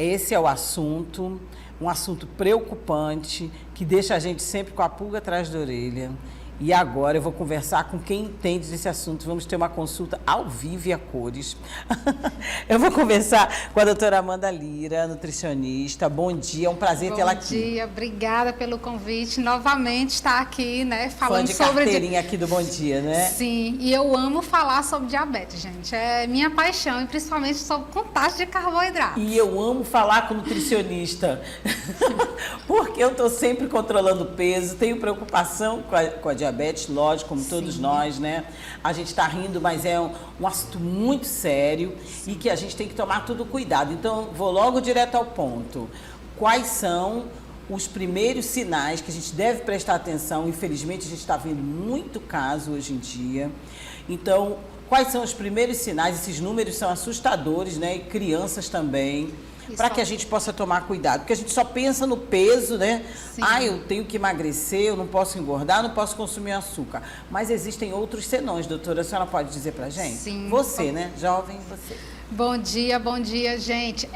Esse é o assunto, um assunto preocupante, que deixa a gente sempre com a pulga atrás da orelha. E agora eu vou conversar com quem entende desse assunto. Vamos ter uma consulta ao vivo e a cores. Eu vou conversar com a doutora Amanda Lira, nutricionista. Bom dia, é um prazer tê-la aqui. Bom dia, obrigada pelo convite. Novamente estar aqui, né, falando de sobre... carteirinha aqui do Bom Dia, né? Sim, e eu amo falar sobre diabetes, gente. É minha paixão, e principalmente sobre contagem de carboidrato. E eu amo falar com nutricionista, porque eu estou sempre controlando o peso, tenho preocupação com a diabetes, lógico, como todos nós, né? A gente está rindo, mas é um assunto muito sério e que a gente tem que tomar todo cuidado. Então, vou logo direto ao ponto. Quais são os primeiros sinais que a gente deve prestar atenção? Infelizmente, a gente está vendo muito caso hoje em dia. Então, quais são os primeiros sinais? Esses números são assustadores, né? E crianças também. Para que a gente possa tomar cuidado. Porque a gente só pensa no peso, né? Sim. Ah, eu tenho que emagrecer, eu não posso engordar, não posso consumir açúcar. Mas existem outros senões, doutora. A senhora pode dizer pra gente? Sim. Você, né? Jovem, você. Bom dia, gente.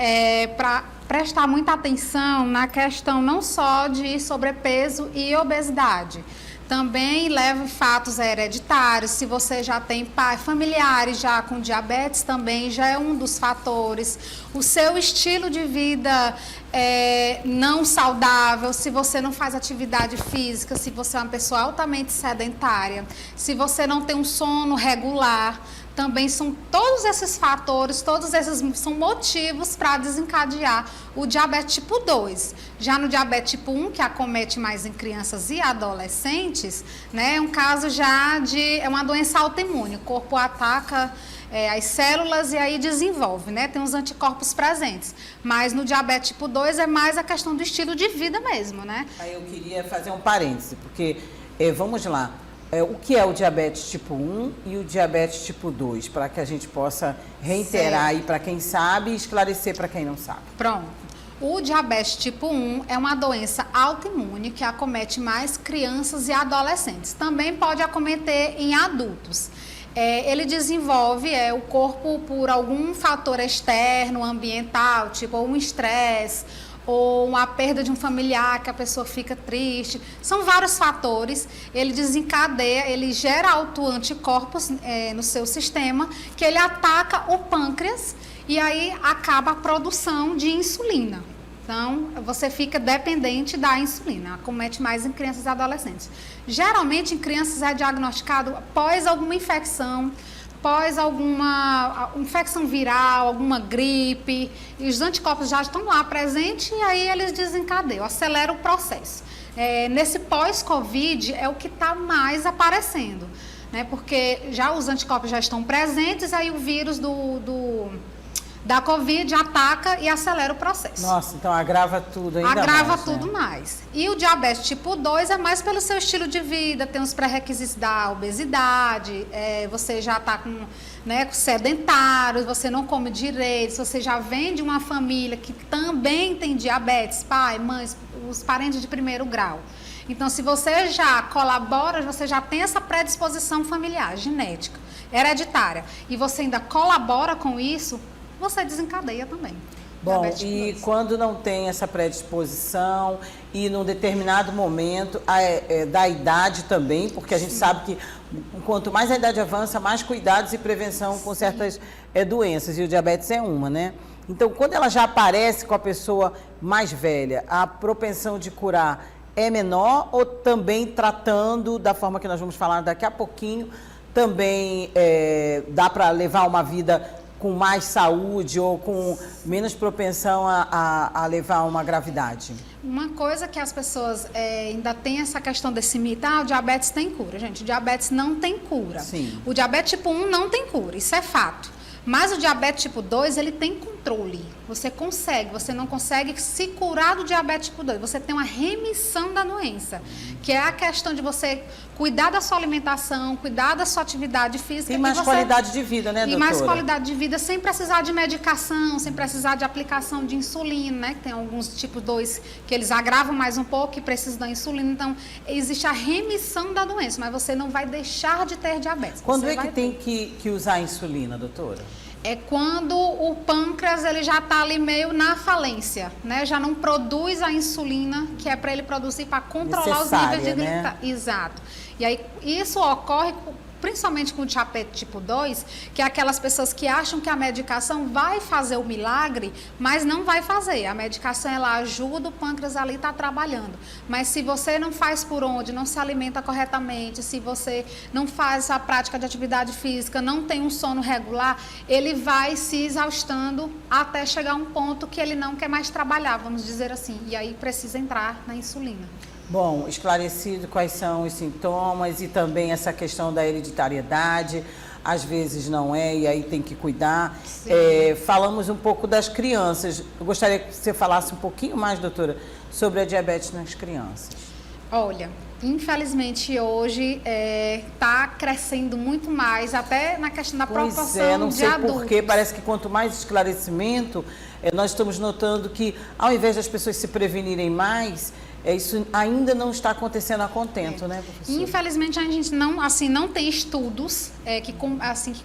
Para prestar muita atenção na questão não só de sobrepeso e obesidade. Também leva fatos hereditários, se você já tem familiares já com diabetes, também já é um dos fatores. O seu estilo de vida não saudável, se você não faz atividade física, se você é uma pessoa altamente sedentária, se você não tem um sono regular, também são todos esses fatores, todos esses são motivos para desencadear o diabetes tipo 2. Já no diabetes tipo 1, que acomete mais em crianças e adolescentes, né, é um caso já é uma doença autoimune. O corpo ataca as células e aí desenvolve, né, tem os anticorpos presentes. Mas no diabetes tipo 2 é mais a questão do estilo de vida mesmo, né? Aí eu queria fazer um parêntese, porque, vamos lá. O que é o diabetes tipo 1 e o diabetes tipo 2, para que a gente possa reiterar aí para quem sabe e esclarecer para quem não sabe. Pronto. O diabetes tipo 1 é uma doença autoimune que acomete mais crianças e adolescentes. Também pode acometer em adultos. Ele desenvolve o corpo por algum fator externo, ambiental, tipo um estresse, ou uma perda de um familiar, que a pessoa fica triste. São vários fatores. Ele desencadeia, ele gera autoanticorpos no seu sistema, que ele ataca o pâncreas e aí acaba a produção de insulina. Então, você fica dependente da insulina, acomete mais em crianças e adolescentes. Geralmente, em crianças é diagnosticado após alguma infecção, após alguma infecção viral, alguma gripe, e os anticorpos já estão lá presentes e aí eles desencadeiam, aceleram o processo. Nesse pós-Covid é o que está mais aparecendo, né? Porque já os anticorpos já estão presentes, aí o vírus da Covid ataca e acelera o processo. Nossa, então agrava tudo ainda mais. Agrava tudo mais. E o diabetes tipo 2 é mais pelo seu estilo de vida, tem os pré-requisitos da obesidade, você já está com sedentário, você não come direito, você já vem de uma família que também tem diabetes, pai, mãe, os parentes de primeiro grau. Então, se você já colabora, você já tem essa predisposição familiar, genética, hereditária, e você ainda colabora com isso, você desencadeia também. Bom, e quando não tem essa predisposição e num determinado momento da idade também, porque a gente sabe que quanto mais a idade avança, mais cuidados e prevenção com certas doenças, e o diabetes é uma, né? Então, quando ela já aparece com a pessoa mais velha, a propensão de curar é menor, ou também tratando da forma que nós vamos falar daqui a pouquinho, também dá para levar uma vida com mais saúde ou com menos propensão a levar uma gravidade? Uma coisa que as pessoas ainda têm essa questão desse mito, o diabetes tem cura. Gente, o diabetes não tem cura. Sim. O diabetes tipo 1 não tem cura, isso é fato. Mas o diabetes tipo 2, ele tem controle. Você não consegue se curar do diabetes tipo 2. Você tem uma remissão da doença, que é a questão de você cuidar da sua alimentação, cuidar da sua atividade física. E mais qualidade de vida, né, doutora? E mais qualidade de vida, sem precisar de medicação, sem precisar de aplicação de insulina, né? Que tem alguns tipos 2 que eles agravam mais um pouco e precisam da insulina. Então, existe a remissão da doença, mas você não vai deixar de ter diabetes. Quando é que tem que usar a insulina, doutora? É quando o pâncreas ele já está ali meio na falência, né? Já não produz a insulina que é para ele produzir para controlar os níveis de Necessária, né? glicose. Exato. E aí isso ocorre principalmente com o diabetes tipo 2, que é aquelas pessoas que acham que a medicação vai fazer o milagre, mas não vai fazer. A medicação, ela ajuda o pâncreas ali a estar trabalhando. Mas se você não faz por onde, não se alimenta corretamente, se você não faz a prática de atividade física, não tem um sono regular, ele vai se exaustando até chegar a um ponto que ele não quer mais trabalhar, vamos dizer assim. E aí precisa entrar na insulina. Bom, esclarecido quais são os sintomas e também essa questão da hereditariedade, às vezes não é, e aí tem que cuidar. Falamos um pouco das crianças. Eu gostaria que você falasse um pouquinho mais, doutora, sobre a diabetes nas crianças. Olha, infelizmente hoje está crescendo muito mais, até na questão da proporção de adultos. Não sei porquê, parece que quanto mais esclarecimento, nós estamos notando que ao invés das pessoas se prevenirem mais, isso ainda não está acontecendo a contento, né, professora? Infelizmente, a gente não tem estudos que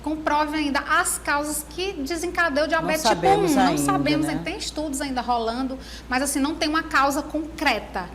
comprovem ainda as causas que desencadeiam o diabetes tipo 1. Não sabemos ainda, tem estudos ainda rolando, mas assim, não tem uma causa concreta.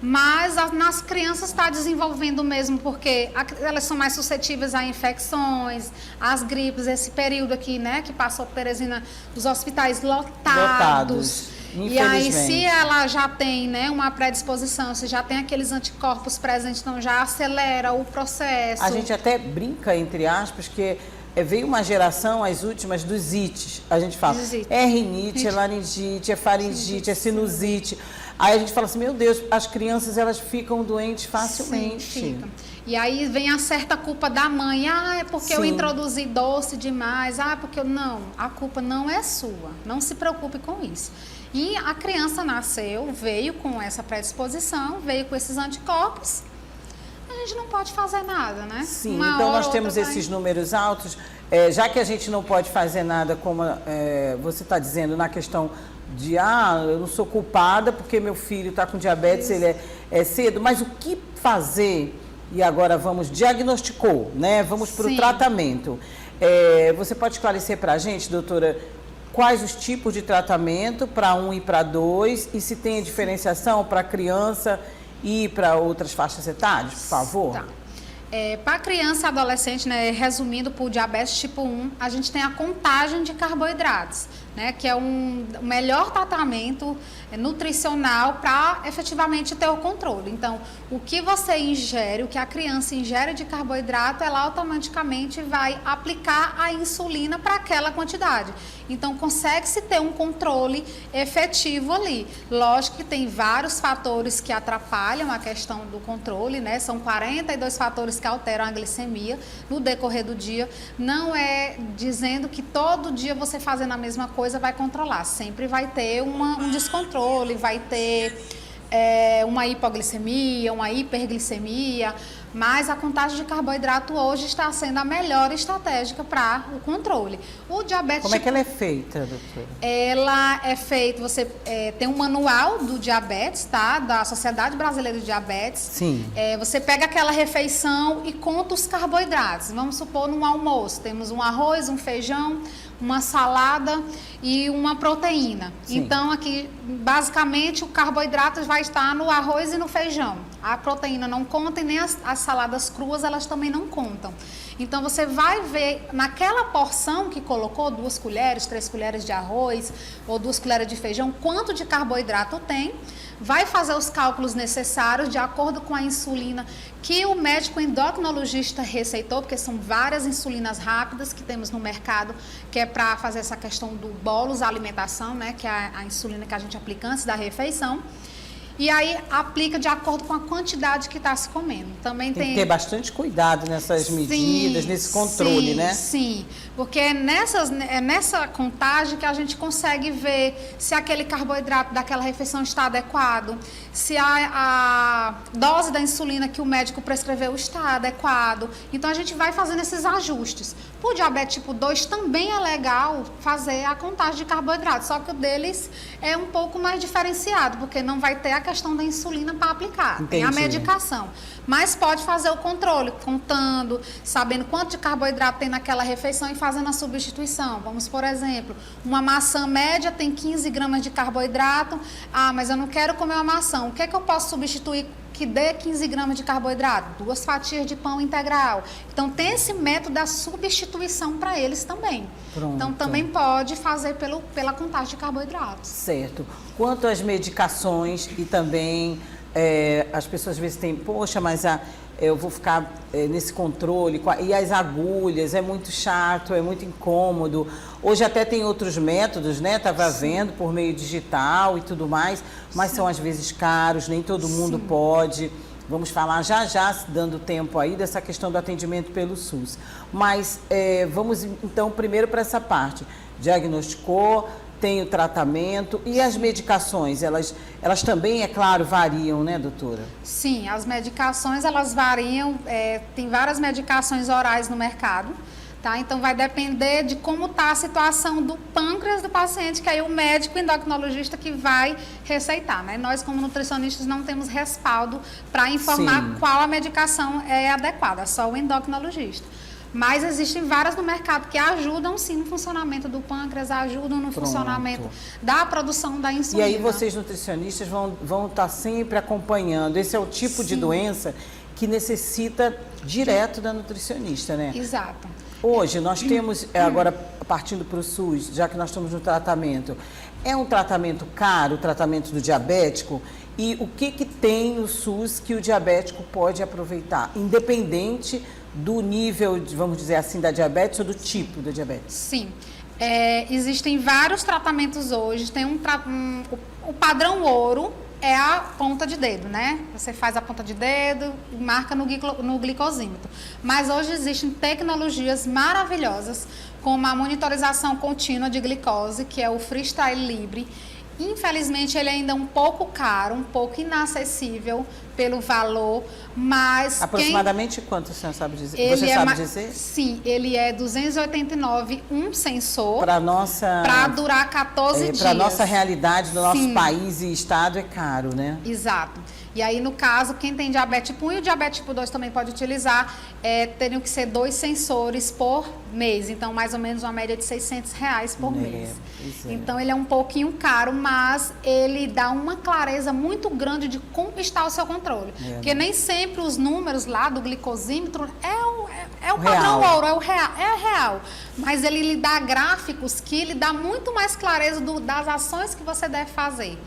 Mas nas crianças está desenvolvendo mesmo, porque elas são mais suscetíveis a infecções, às gripes, esse período aqui, né, que passou a Teresina, os hospitais lotados. E aí, se ela já tem, né, uma predisposição, se já tem aqueles anticorpos presentes, então já acelera o processo. A gente até brinca, entre aspas, que veio uma geração, as últimas, dos ites. A gente fala, é rinite, é laringite, é faringite, é sinusite. Aí a gente fala assim, meu Deus, as crianças, elas ficam doentes facilmente. Sim, ficam. E aí vem a certa culpa da mãe. Ah, é porque eu introduzi doce demais. Ah, porque eu... Não, a culpa não é sua. Não se preocupe com isso. E a criança nasceu, veio com essa predisposição, veio com esses anticorpos. A gente não pode fazer nada, né? Sim, então nós temos esses números altos. Já que a gente não pode fazer nada, como você está dizendo, na questão de, eu não sou culpada porque meu filho está com diabetes, ele é cedo, mas o que fazer? E agora diagnosticou, né? Vamos para o tratamento. Você pode esclarecer para a gente, doutora, quais os tipos de tratamento para 1 e para 2 e se tem a diferenciação para criança e para outras faixas etárias, por favor? Tá. Para criança e adolescente, né, resumindo, por diabetes tipo 1, a gente tem a contagem de carboidratos, né, que é um melhor tratamento nutricional para efetivamente ter o controle. Então, o que você ingere, o que a criança ingere de carboidrato, ela automaticamente vai aplicar a insulina para aquela quantidade. Então, consegue-se ter um controle efetivo ali. Lógico que tem vários fatores que atrapalham a questão do controle, né? São 42 fatores que alteram a glicemia no decorrer do dia. Não é dizendo que todo dia você fazendo a mesma coisa vai controlar. Sempre vai ter um descontrole, vai ter uma hipoglicemia, uma hiperglicemia, mas a contagem de carboidrato hoje está sendo a melhor estratégia para o controle. O diabetes... Como é que ela é feita, doutora? Ela é feita, você tem um manual do diabetes, tá? Da Sociedade Brasileira de Diabetes. Sim. Você pega aquela refeição e conta os carboidratos. Vamos supor, num almoço, temos um arroz, um feijão, uma salada e uma proteína. Sim. Então, aqui, basicamente, o carboidrato vai estar no arroz e no feijão. A proteína não conta e nem as saladas cruas, elas também não contam. Então, você vai ver naquela porção que colocou 2 colheres, 3 colheres de arroz ou 2 colheres de feijão, quanto de carboidrato tem. Vai fazer os cálculos necessários de acordo com a insulina que o médico endocrinologista receitou, porque são várias insulinas rápidas que temos no mercado, que é para fazer essa questão do bolus alimentação, né, que é a insulina que a gente aplica antes da refeição. E aí aplica de acordo com a quantidade que está se comendo. Também tem que ter bastante cuidado nessas medidas, nesse controle, né? Sim, porque é nessa contagem que a gente consegue ver se aquele carboidrato daquela refeição está adequado, se a dose da insulina que o médico prescreveu está adequado. Então a gente vai fazendo esses ajustes. Por diabetes tipo 2 também é legal fazer a contagem de carboidrato, só que o deles é um pouco mais diferenciado, porque não vai ter questão da insulina para aplicar. Entendi. Tem a medicação. Mas pode fazer o controle, contando, sabendo quanto de carboidrato tem naquela refeição e fazendo a substituição. Vamos, por exemplo, uma maçã média tem 15 gramas de carboidrato. Ah, mas eu não quero comer uma maçã. O que é que eu posso substituir que dê 15 gramas de carboidrato? 2 fatias de pão integral. Então, tem esse método da substituição para eles também. Pronto. Então, também pode fazer pela contagem de carboidratos. Certo. Quanto às medicações e também as pessoas às vezes têm, poxa, mas eu vou ficar nesse controle, e as agulhas, é muito chato, é muito incômodo. Hoje até tem outros métodos, né? Estava vendo por meio digital e tudo mais, mas são às vezes caros, nem todo mundo pode. Vamos falar já, dando tempo aí, dessa questão do atendimento pelo SUS. Mas vamos então primeiro para essa parte. Diagnosticou, tem o tratamento e as medicações, elas também, é claro, variam, né, doutora? Sim, as medicações, elas variam, tem várias medicações orais no mercado, tá? Então, vai depender de como está a situação do pâncreas do paciente, que aí o médico endocrinologista que vai receitar, né? Nós, como nutricionistas, não temos respaldo para informar qual a medicação é adequada, só o endocrinologista. Mas existem várias no mercado que ajudam sim no funcionamento do pâncreas, ajudam no funcionamento da produção da insulina. E aí vocês nutricionistas vão estar sempre acompanhando. Esse é o tipo de doença que necessita direto da nutricionista, né? Exato. Hoje nós temos, agora partindo para o SUS, já que nós estamos no tratamento, é um tratamento caro, o tratamento do diabético? E o que tem no SUS que o diabético pode aproveitar, independente do nível, vamos dizer assim, da diabetes ou do tipo da diabetes? Sim. Existem vários tratamentos hoje. Tem o padrão ouro é a ponta de dedo, né? Você faz a ponta de dedo e marca no glicosímetro. Mas hoje existem tecnologias maravilhosas, como a monitorização contínua de glicose, que é o Freestyle Libre. Infelizmente, ele ainda é um pouco caro, um pouco inacessível pelo valor, mas... Aproximadamente quanto, você sabe dizer? Você sabe dizer? Sim, ele é 289 um sensor. Para nossa... Para durar 14 dias. Para nossa realidade, do nosso país e estado, é caro, né? Exato. E aí, no caso, quem tem diabetes tipo 1 e o diabetes tipo 2 também pode utilizar, teriam que ser 2 sensores por mês. Então, mais ou menos uma média de R$600 por mês. Então, ele é um pouquinho caro, mas ele dá uma clareza muito grande de como está o seu controle. Porque nem sempre os números lá do glicosímetro é o padrão ouro, é real. Mas ele lhe dá gráficos que lhe dá muito mais clareza das ações que você deve fazer.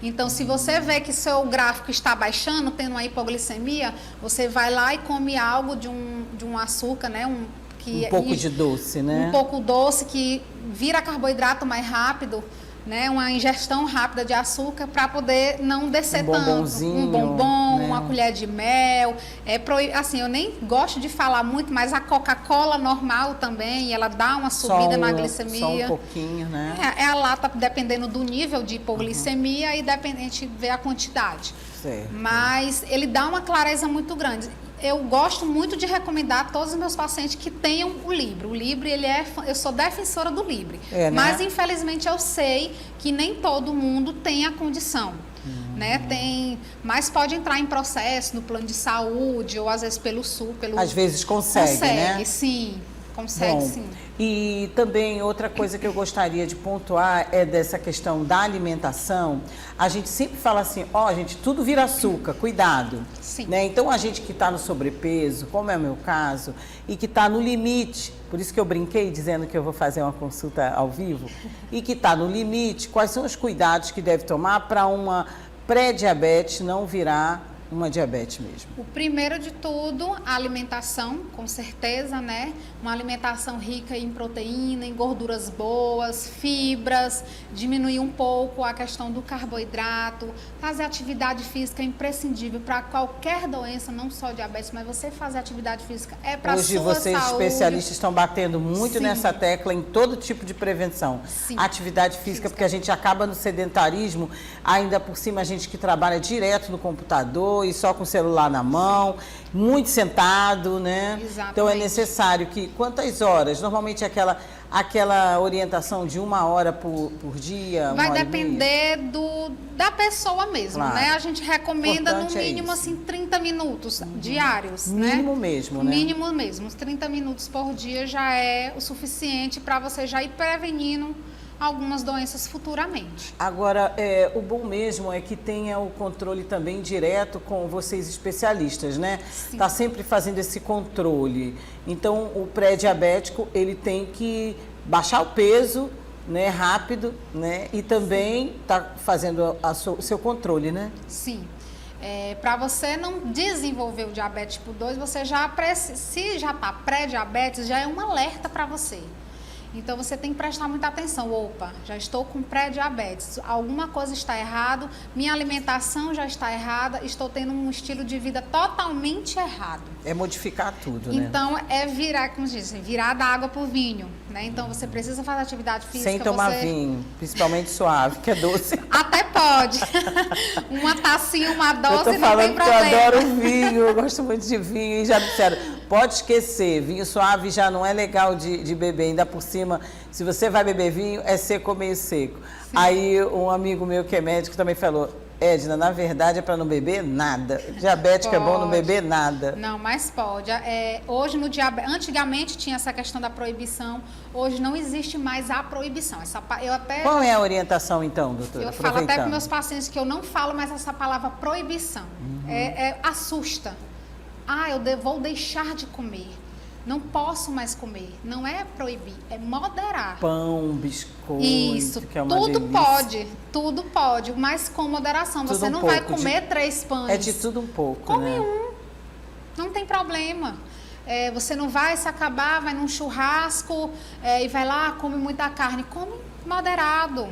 Então, se você vê que seu gráfico está baixando, tendo uma hipoglicemia, você vai lá e come algo de um açúcar, né? Um pouco de doce, né? Um pouco doce, que vira carboidrato mais rápido, né? Uma ingestão rápida de açúcar para poder não descer tanto. Um bombom, né? Uma colher de mel. Assim, eu nem gosto de falar muito, mas a Coca-Cola normal também, ela dá uma subida na glicemia. Só um pouquinho, né? A lata, dependendo do nível de hipoglicemia e dependente de ver a quantidade. Certo. Mas ele dá uma clareza muito grande. Eu gosto muito de recomendar a todos os meus pacientes que tenham o Libre. O Libre, eu sou defensora do Libre. Mas, infelizmente, eu sei que nem todo mundo tem a condição. Né? Mas pode entrar em processo no plano de saúde ou, às vezes, pelo SUS. Às vezes consegue, né? Consegue, sim. Consegue, sim. E também outra coisa que eu gostaria de pontuar é dessa questão da alimentação. A gente sempre fala assim, gente, tudo vira açúcar, cuidado. Sim. Né? Então, a gente que está no sobrepeso, como é o meu caso, e que está no limite, por isso que eu brinquei dizendo que eu vou fazer uma consulta ao vivo, e que está no limite, quais são os cuidados que deve tomar para uma pré-diabetes não virar uma diabetes mesmo? O primeiro de tudo, a alimentação, com certeza, né? Uma alimentação rica em proteína, em gorduras boas, fibras, diminuir um pouco a questão do carboidrato, fazer atividade física é imprescindível para qualquer doença, não só diabetes, mas você fazer atividade física é para a sua saúde. Hoje vocês especialistas estão batendo muito nessa tecla em todo tipo de prevenção. Sim. Atividade física, porque a gente acaba no sedentarismo, ainda por cima a gente que trabalha direto no computador e só com o celular na mão, muito sentado, né? Exatamente. Então é necessário que, quantas horas? Normalmente aquela orientação de 1 hora por dia? Vai depender da pessoa mesmo, Claro. né? A gente recomenda no Importante é mínimo isso. assim 30 minutos diários, Mínimo né? mesmo, né? Mínimo mesmo, uns 30 minutos por dia já é o suficiente para você já ir prevenindo algumas doenças futuramente. Agora, o bom mesmo é que tenha o controle também direto com vocês especialistas, né? Sim. Tá sempre fazendo esse controle. Então, o pré-diabético, ele tem que baixar o peso, né, rápido, né? E também tá fazendo o seu controle, né? Sim. Para você não desenvolver o diabetes tipo 2, você se já está pré-diabetes, já é um alerta para você. Então você tem que prestar muita atenção. Opa, já estou com pré-diabetes, alguma coisa está errado, minha alimentação já está errada, estou tendo um estilo de vida totalmente errado. É modificar tudo, né? Então é virar, como diz, virar da água para o vinho, né? Então você precisa fazer atividade física. Sem tomar vinho, principalmente suave, que é doce. Até pode. Uma tacinha, uma dose, Eu tô não tem falando que problema. eu adoro vinho, eu gosto muito de vinho e já disseram, pode esquecer, vinho suave já não é legal de beber, ainda por cima, se você vai beber vinho, é seco ou meio seco. Sim. Aí um amigo meu que é médico também falou, Edna, na verdade é para não beber nada. Diabético Pode. É bom não beber nada. Não, mas pode. Hoje no diabetes, antigamente tinha essa questão da proibição, hoje não existe mais a proibição. Qual é a orientação então, doutora? Eu falo até para meus pacientes que eu não falo mais essa palavra proibição. Assusta. Vou deixar de comer. Não posso mais comer. Não é proibir, é moderar. Pão, biscoito, isso, que é uma tudo delícia. Tudo pode, mas com moderação. Tudo você não vai comer 3 pães. É de tudo um pouco, come né? um, não tem problema. Você não vai se acabar, vai num churrasco e vai lá, come muita carne. Come moderado.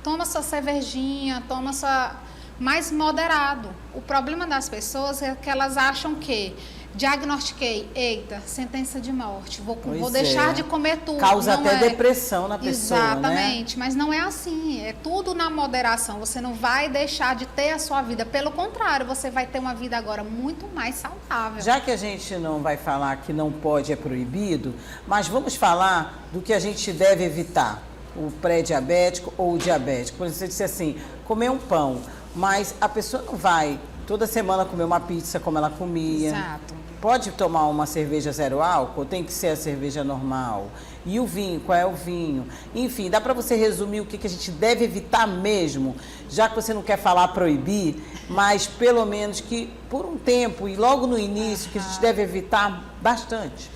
Toma sua cervejinha, toma sua... mais moderado. O problema das pessoas é que elas acham que diagnostiquei, eita, sentença de morte, vou deixar de comer tudo. Causa não até depressão na pessoa, exatamente, né? Mas não é assim, é tudo na moderação. Você não vai deixar de ter a sua vida, pelo contrário, você vai ter uma vida agora muito mais saudável. Já que a gente não vai falar que não pode, é proibido, mas vamos falar do que a gente deve evitar, o pré-diabético ou o diabético. Por exemplo, você disse assim, comer um pão, mas a pessoa não vai toda semana comer uma pizza como ela comia. Exato. Pode tomar uma cerveja zero álcool? Tem que ser a cerveja normal. E o vinho? Qual é o vinho? Enfim, dá para você resumir o que a gente deve evitar mesmo, já que você não quer falar proibir, mas pelo menos que por um tempo e logo no início que a gente deve evitar bastante.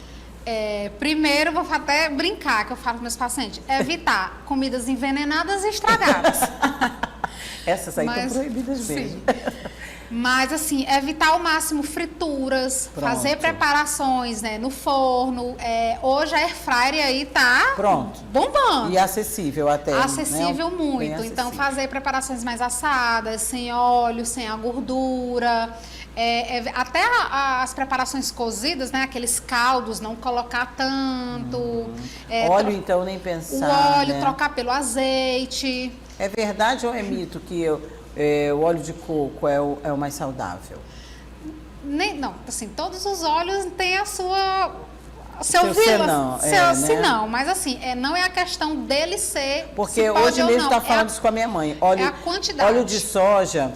Primeiro, vou até brincar, que eu falo para meus pacientes, evitar comidas envenenadas e estragadas. Essas aí estão proibidas mesmo. Sim. Mas, assim, evitar ao máximo frituras, fazer preparações, né, no forno. Hoje a airfryer aí tá bombando. E acessível até. Acessível, né? Muito. Acessível. Então, fazer preparações mais assadas, sem óleo, sem a gordura. Até as preparações cozidas, né, aqueles caldos, não colocar tanto. Óleo, então, nem pensar. O óleo, né? trocar pelo azeite. É verdade ou é mito que o óleo de coco é o mais saudável? Não, assim, todos os óleos têm a sua... Senão, mas assim, não é a questão dele ser... Porque hoje mesmo está falando isso com a minha mãe. Óleo, a quantidade. Óleo de soja,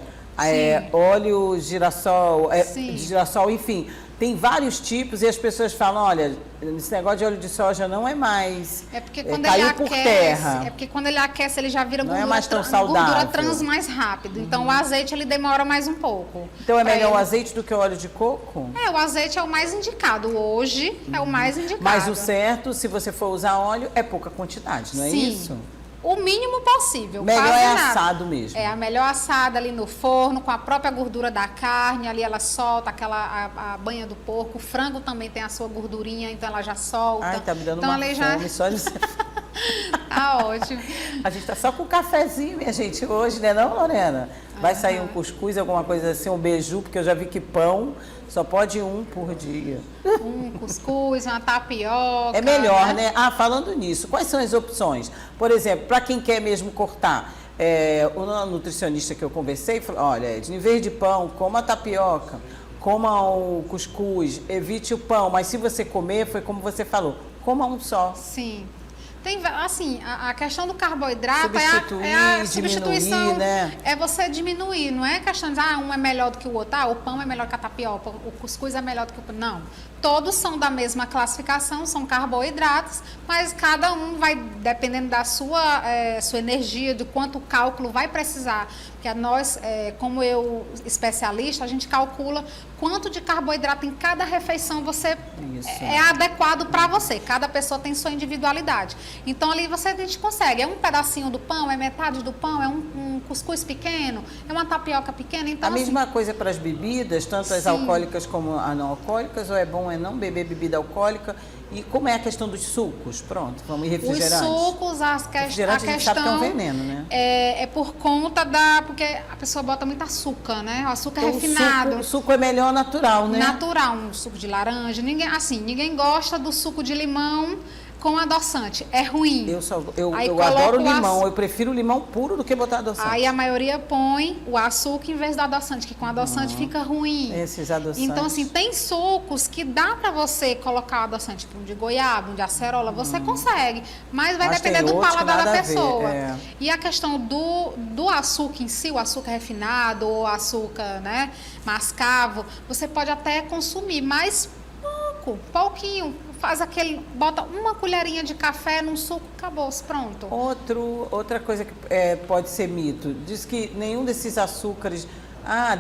óleo girassol, de girassol, enfim... Tem vários tipos e as pessoas falam, olha, esse negócio de óleo de soja não é mais, porque quando caiu ele por aquece, terra. É porque quando ele aquece, ele já vira não gordura, é mais tão saudável. Gordura trans mais rápido. Então, o azeite, ele demora mais um pouco. Então, é melhor o azeite do que o óleo de coco? O azeite é o mais indicado. Hoje, é o mais indicado. Mas o certo, se você for usar óleo, é pouca quantidade, não é isso? O mínimo possível. Melhor assado mesmo. A melhor assada ali no forno, com a própria gordura da carne, ali ela solta a banha do porco. O frango também tem a sua gordurinha, então ela já solta. Ai, tá me dando então, uma fome, só de... Tá ótimo. A gente tá só com cafezinho, minha gente, hoje, né não, Lorena? Vai sair um cuscuz, alguma coisa assim, um beiju, porque eu já vi que pão só pode um por dia. Um cuscuz, uma tapioca. É melhor, né? Falando nisso, quais são as opções? Por exemplo, para quem quer mesmo cortar, o nutricionista que eu conversei falou, olha, em vez de pão, coma a tapioca, coma o cuscuz, evite o pão, mas se você comer, foi como você falou, coma um só. Sim. Tem, assim, a questão do carboidrato Substituir, é a substituição, diminuir, né? é você diminuir, não é questão de, um é melhor do que o outro, o pão é melhor que a tapioca, o cuscuz é melhor do que o pão. Não, todos são da mesma classificação, são carboidratos, mas cada um vai, dependendo da sua energia, de quanto cálculo vai precisar, porque nós, como eu, especialista, a gente calcula quanto de carboidrato em cada refeição você é adequado para você, cada pessoa tem sua individualidade. Então, ali a gente consegue. É um pedacinho do pão, é metade do pão, é um cuscuz pequeno, é uma tapioca pequena. Então, a mesma coisa para as bebidas, tanto as alcoólicas como as não alcoólicas, ou é bom não beber bebida alcoólica? E como é a questão dos sucos? Pronto, vamos, e refrigerantes? Os sucos, a questão... A gente sabe que é um veneno, né? É por conta porque a pessoa bota muito açúcar, né? O açúcar então, refinado. O suco é melhor natural, né? Natural, um suco de laranja. Ninguém gosta do suco de limão com adoçante. É ruim. Eu adoro limão. Eu prefiro o limão puro do que botar adoçante. Aí a maioria põe o açúcar em vez do adoçante, que com adoçante fica ruim. Esses adoçantes. Então, assim, tem sucos que dá para você colocar adoçante, tipo um de goiaba, um de acerola, você consegue. Mas vai depender do paladar da pessoa. E a questão do açúcar em si, o açúcar refinado, ou açúcar, né, mascavo, você pode até consumir, mas pouquinho. Bota uma colherinha de café num suco, acabou-se, pronto. Outra coisa que pode ser mito, diz que nenhum desses açúcares,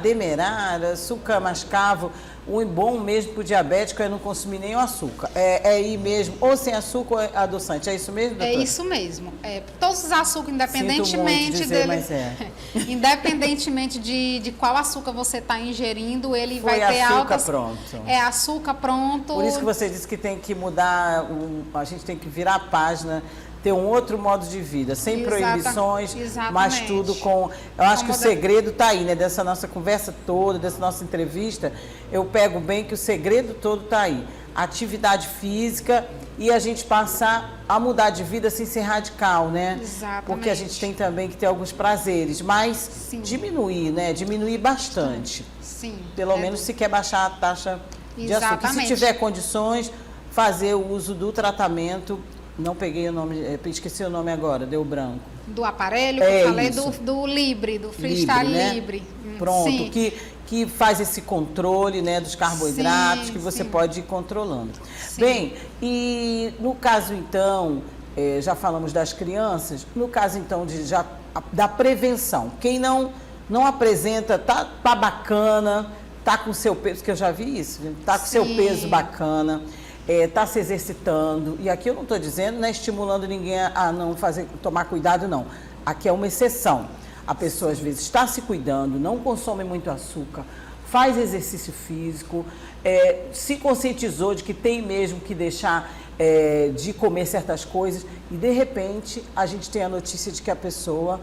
demerara, açúcar mascavo, o bom mesmo para o diabético é não consumir nenhum açúcar. É ir mesmo, ou sem açúcar ou adoçante. É isso mesmo, doutora? É isso mesmo. Todos os açúcares, independentemente independentemente de qual açúcar você está ingerindo, ele vai ter altas... pronto. É açúcar pronto. Por isso que você disse que tem que mudar, a gente tem que virar a página, ter um outro modo de vida, sem proibições, mas tudo com... Eu acho que o segredo está aí, né? Dessa nossa conversa toda, dessa nossa entrevista, eu pego bem que o segredo todo está aí. Atividade física e a gente passar a mudar de vida sem ser radical, né? Exatamente. Porque a gente tem também que ter alguns prazeres, mas diminuir, né? Diminuir bastante. Sim. Pelo menos se quer baixar a taxa de açúcar. E se tiver condições, fazer o uso do tratamento. Não peguei o nome, esqueci o nome agora, deu branco. Do aparelho, que eu falei do Libre, do Freestyle Libre. Pronto, que faz esse controle, né, dos carboidratos, que você pode ir controlando. Sim. Bem, e no caso então, já falamos das crianças, no caso então da prevenção, quem não apresenta, tá bacana, tá com seu peso, que eu já vi isso, tá com seu peso bacana, está se exercitando, e aqui eu não estou dizendo, né, estimulando ninguém a não tomar cuidado, não. Aqui é uma exceção. A pessoa às vezes está se cuidando, não consome muito açúcar, faz exercício físico, se conscientizou de que tem mesmo que deixar de comer certas coisas, e de repente a gente tem a notícia de que a pessoa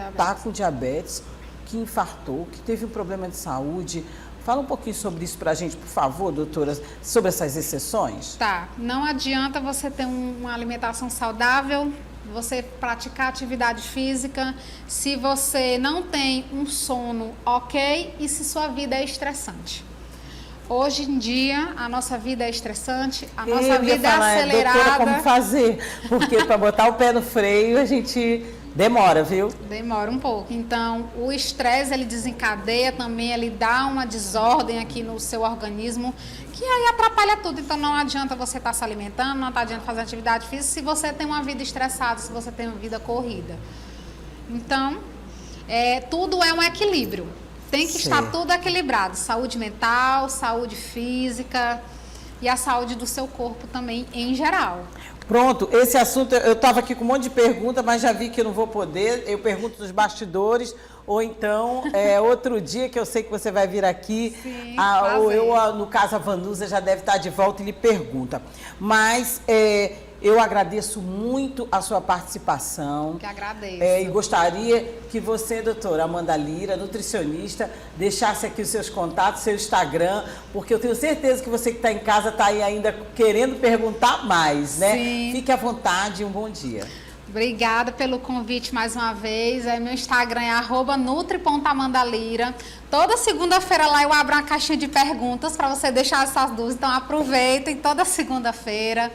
está com diabetes, que infartou, que teve um problema de saúde. Fala um pouquinho sobre isso para a gente, por favor, doutora, sobre essas exceções. Tá, não adianta você ter uma alimentação saudável, você praticar atividade física, se você não tem um sono ok e se sua vida é estressante. Hoje em dia, a nossa vida é estressante, a nossa vida é acelerada. Doutora, como fazer? Porque para botar o pé no freio, a gente... demora, viu? Demora um pouco. Então, o estresse, ele desencadeia também, ele dá uma desordem aqui no seu organismo, que aí atrapalha tudo. Então, não adianta você estar se alimentando, não adianta fazer atividade física se você tem uma vida estressada, se você tem uma vida corrida. Então, tudo é um equilíbrio. Tem que estar tudo equilibrado. Saúde mental, saúde física e a saúde do seu corpo também, em geral. Pronto, esse assunto, eu estava aqui com um monte de perguntas, mas já vi que eu não vou poder. Eu pergunto nos bastidores, ou então outro dia que eu sei que você vai vir aqui. Sim, ou no caso a Vanusa já deve estar de volta e lhe pergunta. Mas eu agradeço muito a sua participação. Que agradeço. E gostaria que você, doutora Amanda Lira, nutricionista, deixasse aqui os seus contatos, seu Instagram, porque eu tenho certeza que você que está em casa está aí ainda querendo perguntar mais, né? Sim. Fique à vontade e um bom dia. Obrigada pelo convite mais uma vez. Meu Instagram é @nutri.amandalira. Toda segunda-feira lá eu abro uma caixinha de perguntas para você deixar essas dúvidas. Então aproveitem toda segunda-feira.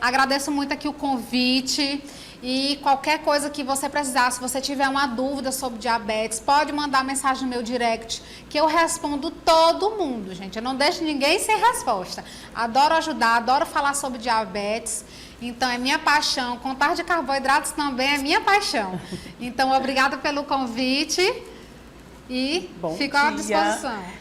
Agradeço muito aqui o convite. E qualquer coisa que você precisar, se você tiver uma dúvida sobre diabetes, pode mandar mensagem no meu direct, que eu respondo todo mundo, gente. Eu não deixo ninguém sem resposta. Adoro ajudar, adoro falar sobre diabetes. Então, é minha paixão. Contar de carboidratos também é minha paixão. Então, obrigada pelo convite e fico à disposição.